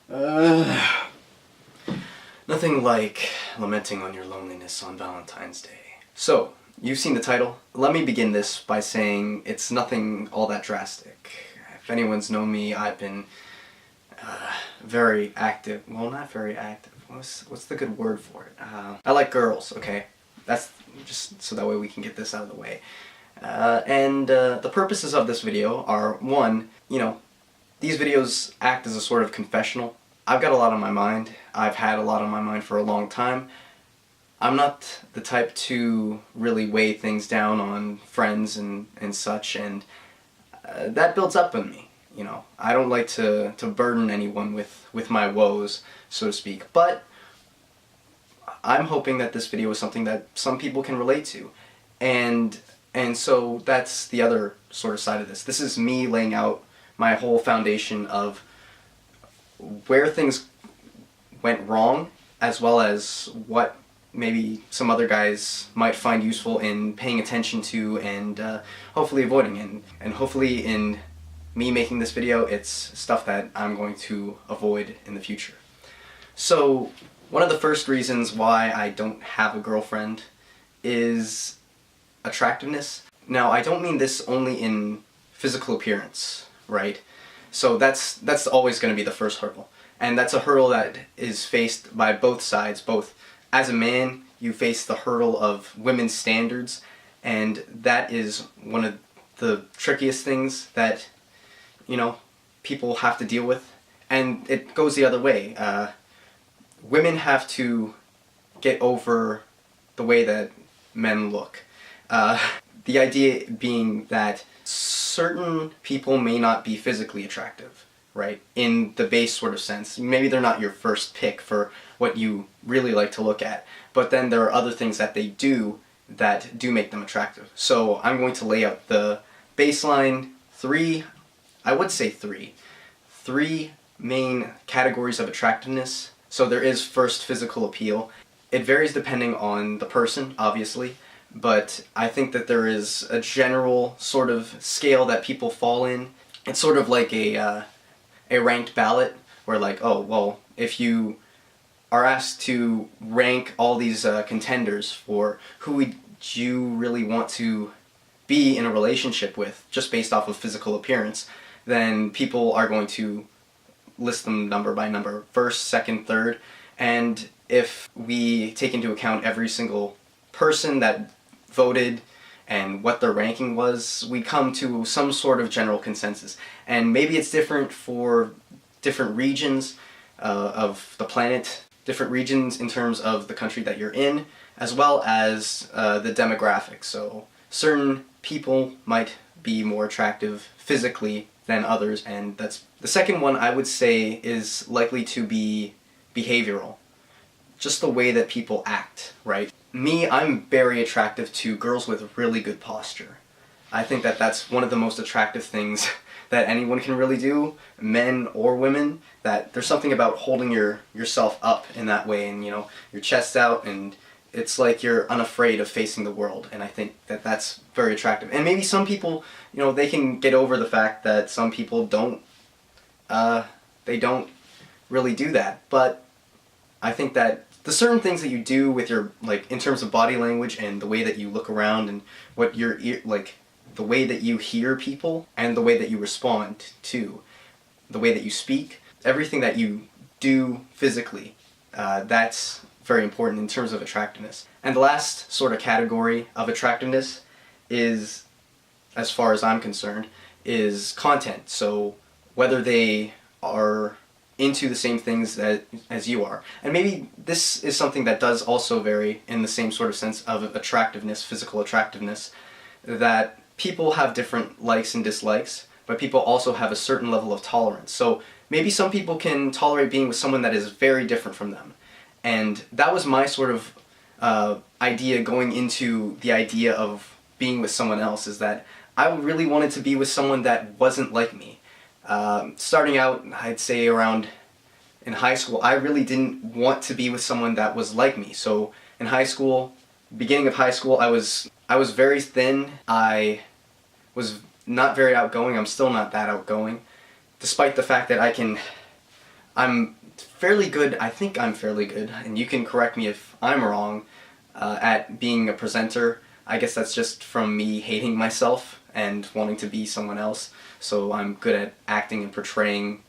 Nothing like lamenting on your loneliness on Valentine's Day. So, you've seen the title. Let me begin this by saying it's nothing all that drastic. If anyone's known me, I've been very active. Well, not very active. What's the good word for it? I like girls, okay? That's just so that way we can get this out of the way. The purposes of this video are, one, these videos act as a sort of confessional. I've got a lot on my mind. I've had a lot on my mind for a long time. I'm not the type to really weigh things down on friends and such, and that builds up in me. I don't like to burden anyone with my woes, so to speak, but I'm hoping that this video is something that some people can relate to, and so that's the other sort of side of this. This is me laying out my whole foundation of where things went wrong, as well as what maybe some other guys might find useful in paying attention to and hopefully avoiding. And hopefully in me making this video, it's stuff that I'm going to avoid in the future. So one of the first reasons why I don't have a girlfriend is attractiveness. Now, I don't mean this only in physical appearance, right? So that's always going to be the first hurdle. And that's a hurdle that is faced by both sides. Both as a man, you face the hurdle of women's standards, and that is one of the trickiest things that, people have to deal with. And it goes the other way. Women have to get over the way that men look. The idea being that certain people may not be physically attractive, right? In the base sort of sense. Maybe they're not your first pick for what you really like to look at, but then there are other things that they do that do make them attractive. So I'm going to lay out the baseline three main categories of attractiveness. So there is first physical appeal. It varies depending on the person, obviously, but I think that there is a general sort of scale that people fall in. It's sort of like a ranked ballot, where like, oh, well, if you are asked to rank all these contenders for who would you really want to be in a relationship with, just based off of physical appearance, then people are going to list them number by number, first, second, third, and if we take into account every single person that voted and what their ranking was, we come to some sort of general consensus. And maybe it's different for different regions of the planet, different regions in terms of the country that you're in, as well as the demographics. So certain people might be more attractive physically than others, and that's the second one. I would say is likely to be behavioral. Just the way that people act, right? Me, I'm very attractive to girls with really good posture. I think that that's one of the most attractive things that anyone can really do, men or women, that there's something about holding yourself up in that way, and your chest out, and it's like you're unafraid of facing the world, and I think that that's very attractive. And maybe some people, they can get over the fact that some people don't really do that, but I think that the certain things that you do with your, in terms of body language and the way that you look around and what your the way that you hear people and the way that you respond to, the way that you speak, everything that you do physically, that's very important in terms of attractiveness. And the last sort of category of attractiveness is, as far as I'm concerned, is content. So whether they are into the same things as you are. And maybe this is something that does also vary in the same sort of sense of attractiveness, physical attractiveness, that people have different likes and dislikes, but people also have a certain level of tolerance. So maybe some people can tolerate being with someone that is very different from them. And that was my sort of idea going into the idea of being with someone else, is that I really wanted to be with someone that wasn't like me. Starting out, I'd say around in high school, I really didn't want to be with someone that was like me. So in high school, beginning of high school, I was very thin. I was not very outgoing. I'm still not that outgoing, despite the fact that I'm fairly good, I think I'm fairly good, and you can correct me if I'm wrong, at being a presenter. I guess that's just from me hating myself and wanting to be someone else, so I'm good at acting and portraying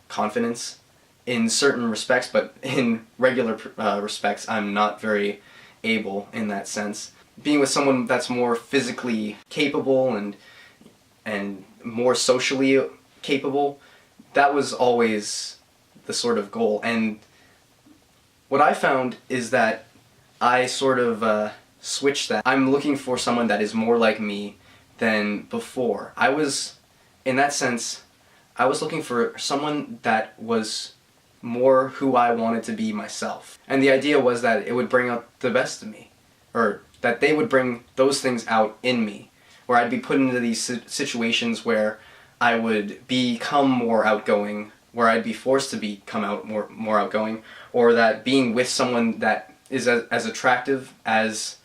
confidence in certain respects, but in regular respects I'm not very able in that sense. Being with someone that's more physically capable and more socially capable, that was always the sort of goal. And what I found is that I sort of switched that. I'm looking for someone that is more like me than before. In that sense, I was looking for someone that was more who I wanted to be myself. And the idea was that it would bring out the best of me, or that they would bring those things out in me, where I'd be put into these situations where I would become more outgoing, where I'd be forced to become more outgoing, or that being with someone that is as attractive as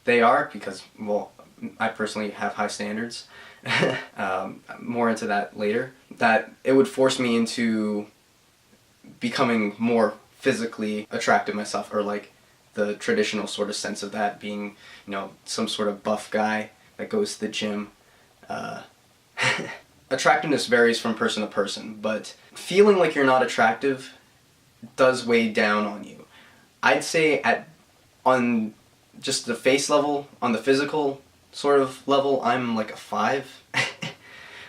they are, because, well, I personally have high standards, more into that later, that it would force me into becoming more physically attractive myself, or like the traditional sort of sense of that being, some sort of buff guy that goes to the gym. Attractiveness varies from person to person, but feeling like you're not attractive does weigh down on you. I'd say on just the face level, on the physical sort of level, I'm like a 5.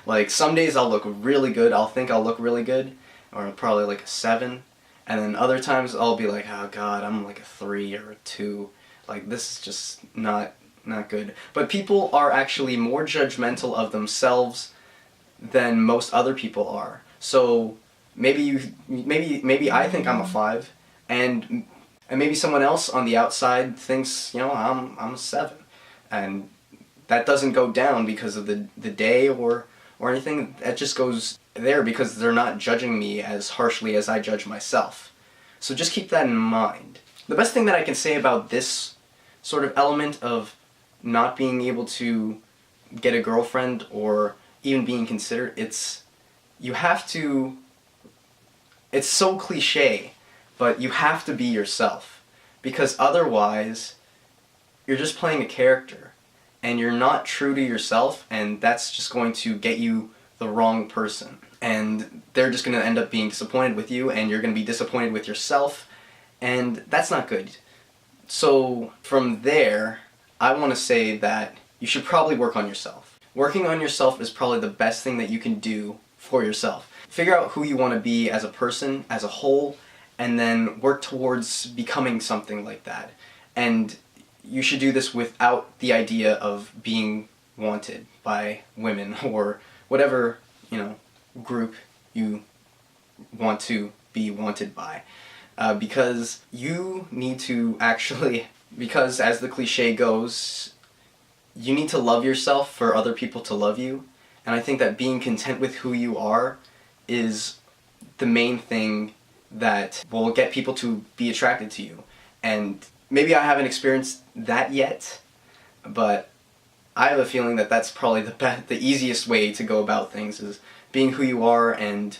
Like, some days I'll look really good, I'll think I'll look really good, or probably like a 7. And then other times I'll be like, oh god, I'm like a 3 or a 2. Like, this is just not good. But people are actually more judgmental of themselves than most other people are. So maybe I think I'm a 5, and maybe someone else on the outside thinks, I'm a 7. And that doesn't go down because of the day or anything. That just goes there because they're not judging me as harshly as I judge myself. So just keep that in mind. The best thing that I can say about this sort of element of not being able to get a girlfriend or even being considered, it's so cliche, but you have to be yourself, because otherwise you're just playing a character and you're not true to yourself, and that's just going to get you the wrong person, and they're just going to end up being disappointed with you, and you're going to be disappointed with yourself, and that's not good. So from there, I want to say that you should probably work on yourself. Working on yourself is probably the best thing that you can do for yourself. Figure out who you want to be as a person, as a whole, and then work towards becoming something like that. And you should do this without the idea of being wanted by women or whatever, group you want to be wanted by. Because you need to actually, because as the cliche goes, you need to love yourself for other people to love you. And I think that being content with who you are is the main thing that will get people to be attracted to you. And maybe I haven't experienced that yet, but I have a feeling that that's probably the easiest way to go about things, is being who you are and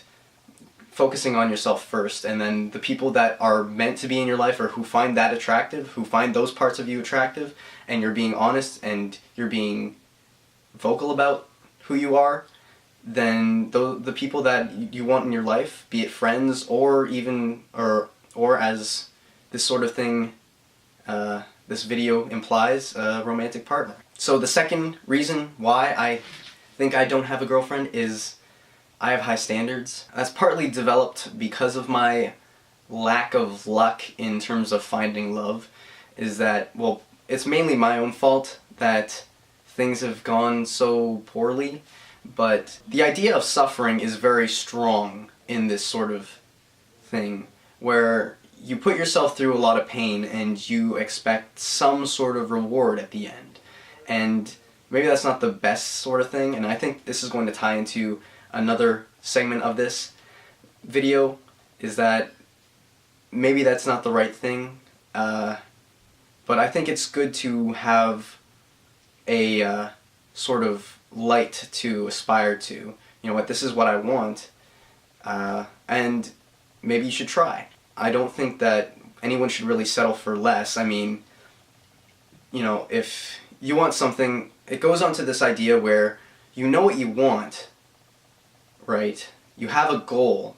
focusing on yourself first, and then the people that are meant to be in your life, or who find that attractive, who find those parts of you attractive, and you're being honest and you're being vocal about who you are, then the people that you want in your life, be it friends or even, or as this sort of thing, this video implies, a romantic partner. So the second reason why I think I don't have a girlfriend is I have high standards. That's partly developed because of my lack of luck in terms of finding love, is that, well, it's mainly my own fault that things have gone so poorly, but the idea of suffering is very strong in this sort of thing, where you put yourself through a lot of pain and you expect some sort of reward at the end. And maybe that's not the best sort of thing, and I think this is going to tie into another segment of this video, is that maybe that's not the right thing, but I think it's good to have a sort of light to aspire to. You know what, this is what I want, and maybe you should try. I don't think that anyone should really settle for less. I mean, you know, if you want something, it goes on to this idea where you know what you want, right? You have a goal,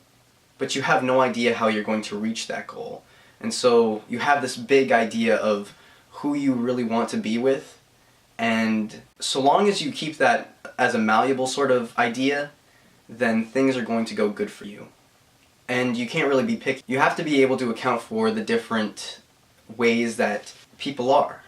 but you have no idea how you're going to reach that goal. And so you have this big idea of who you really want to be with, and so long as you keep that as a malleable sort of idea, then things are going to go good for you. And you can't really be picky. You have to be able to account for the different ways that people are,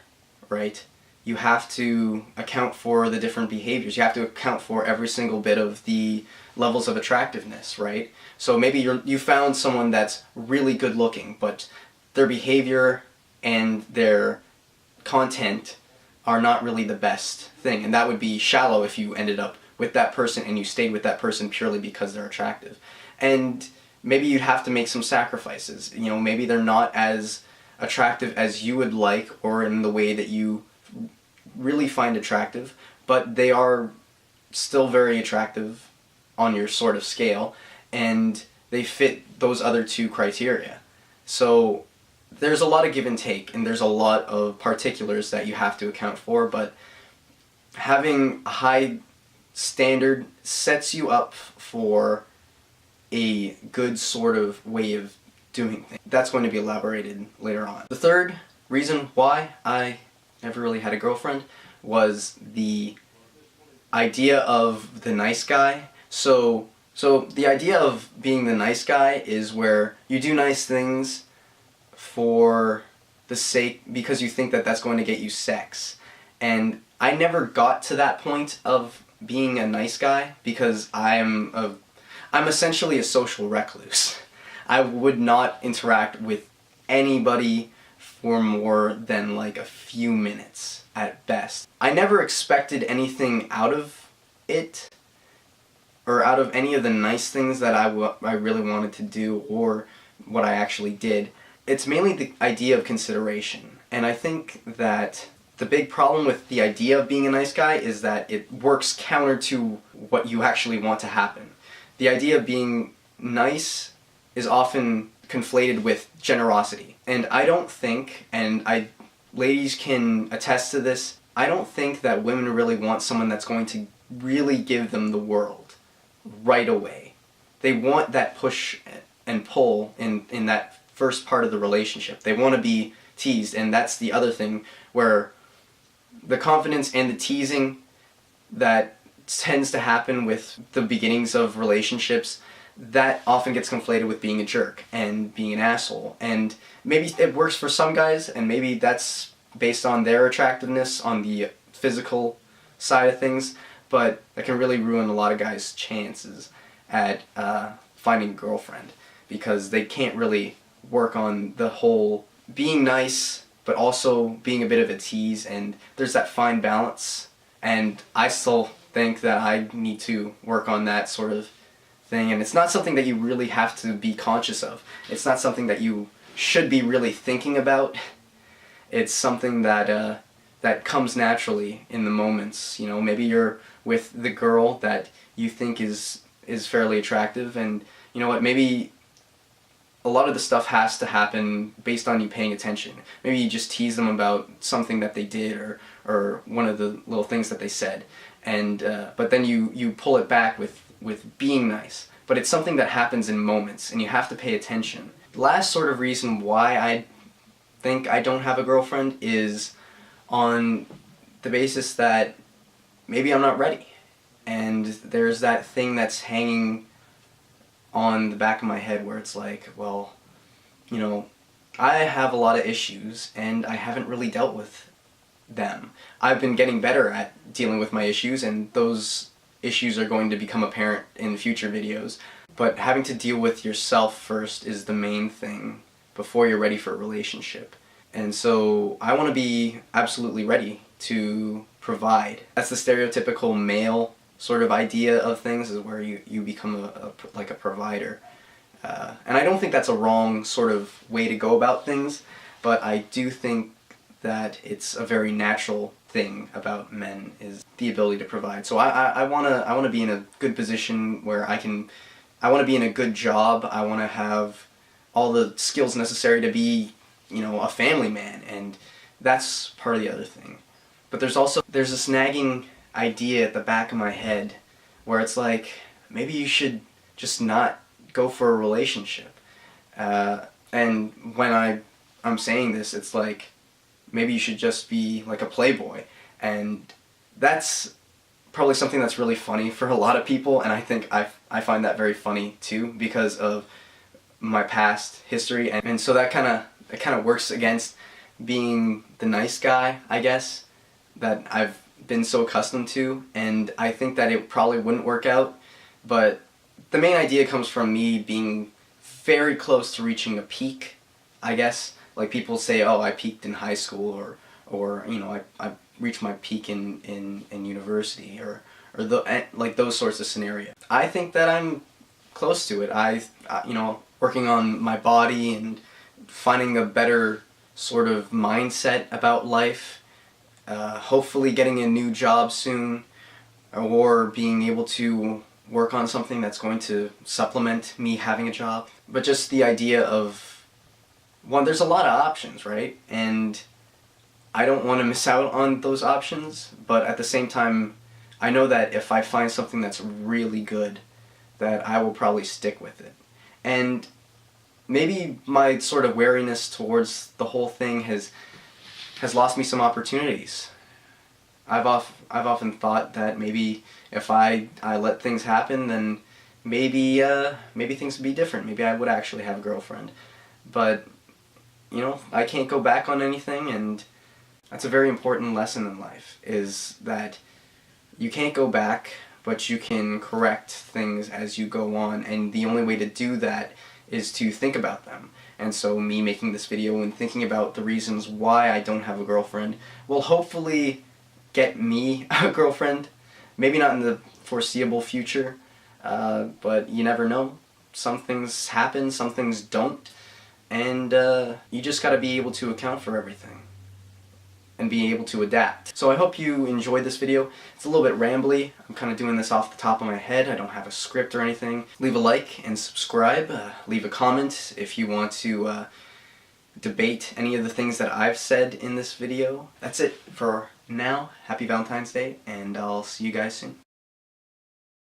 right? You have to account for the different behaviors. You have to account for every single bit of the levels of attractiveness, right? So maybe you found someone that's really good looking, but their behavior and their content are not really the best thing, and that would be shallow if you ended up with that person and you stayed with that person purely because they're attractive. And maybe you'd have to make some sacrifices. You know, maybe they're not as attractive as you would like or in the way that you really find attractive, but they are still very attractive on your sort of scale, and they fit those other two criteria. So there's a lot of give and take, and there's a lot of particulars that you have to account for, but having a high standard sets you up for a good sort of way of doing things. That's going to be elaborated later on. The third reason why I never really had a girlfriend was the idea of the nice guy. So the idea of being the nice guy is where you do nice things for the sake, because you think that that's going to get you sex. And I never got to that point of being a nice guy because I'm essentially a social recluse. I would not interact with anybody for more than like a few minutes at best. I never expected anything out of it, or out of any of the nice things that I really wanted to do or what I actually did. It's mainly the idea of consideration. And I think that the big problem with the idea of being a nice guy is that it works counter to what you actually want to happen. The idea of being nice is often conflated with generosity. And I don't think, and ladies can attest to this, I don't think that women really want someone that's going to really give them the world right away. They want that push and pull in that first part of the relationship. They want to be teased, and that's the other thing where the confidence and the teasing that tends to happen with the beginnings of relationships, that often gets conflated with being a jerk and being an asshole. And maybe it works for some guys, and maybe that's based on their attractiveness on the physical side of things, but that can really ruin a lot of guys' chances at finding a girlfriend, because they can't really work on the whole being nice but also being a bit of a tease, and there's that fine balance, and I still think that I need to work on that sort of thing. And it's not something that you really have to be conscious of. It's not something that you should be really thinking about. It's something that that comes naturally in the moments. You know, maybe you're with the girl that you think is fairly attractive, and you know what, maybe a lot of the stuff has to happen based on you paying attention. Maybe you just tease them about something that they did, or one of the little things that they said, and but then you pull it back with being nice. But it's something that happens in moments, and you have to pay attention. The last sort of reason why I think I don't have a girlfriend is on the basis that maybe I'm not ready. And there's that thing that's hanging on the back of my head where it's like, well, you know, I have a lot of issues and I haven't really dealt with them. I've been getting better at dealing with my issues, and those issues are going to become apparent in future videos. But having to deal with yourself first is the main thing before you're ready for a relationship. And so I want to be absolutely ready to provide. That's the stereotypical male sort of idea of things, is where you become like a provider. And I don't think that's a wrong sort of way to go about things, but I do think that it's a very natural thing about men, is the ability to provide. So I wanna be in a good position where I want to be in a good job. I want to have all the skills necessary to be, you know, a family man, and that's part of the other thing. But there's this nagging idea at the back of my head where it's like, maybe you should just not go for a relationship. And when I'm saying this, it's like, maybe you should just be like a playboy. And that's probably something that's really funny for a lot of people, and I think I find that very funny too because of my past history, and so that kind of works against being the nice guy, I guess, that I've been so accustomed to, and I think that it probably wouldn't work out. But the main idea comes from me being very close to reaching a peak, I guess. Like people say, oh, I peaked in high school, or you know, I reached my peak in university, or like those sorts of scenarios. I think that I'm close to it. You know, working on my body and finding a better sort of mindset about life, hopefully getting a new job soon, or being able to work on something that's going to supplement me having a job. But just the idea of, one, there's a lot of options, right? And I don't want to miss out on those options, but at the same time, I know that if I find something that's really good, that I will probably stick with it. And maybe my sort of wariness towards the whole thing has lost me some opportunities. I've often thought that maybe if I let things happen, then maybe things would be different. Maybe I would actually have a girlfriend. But, you know, I can't go back on anything, and that's a very important lesson in life, is that you can't go back, but you can correct things as you go on, and the only way to do that is to think about them. And so me making this video and thinking about the reasons why I don't have a girlfriend will hopefully get me a girlfriend. Maybe not in the foreseeable future, but you never know. Some things happen, some things don't, and you just gotta be able to account for everything and be able to adapt. So I hope you enjoyed this video. It's a little bit rambly. I'm kind of doing this off the top of my head. I don't have a script or anything. Leave a like and subscribe. Leave a comment if you want to debate any of the things that I've said in this video. That's it for now. Happy Valentine's Day, and I'll see you guys soon.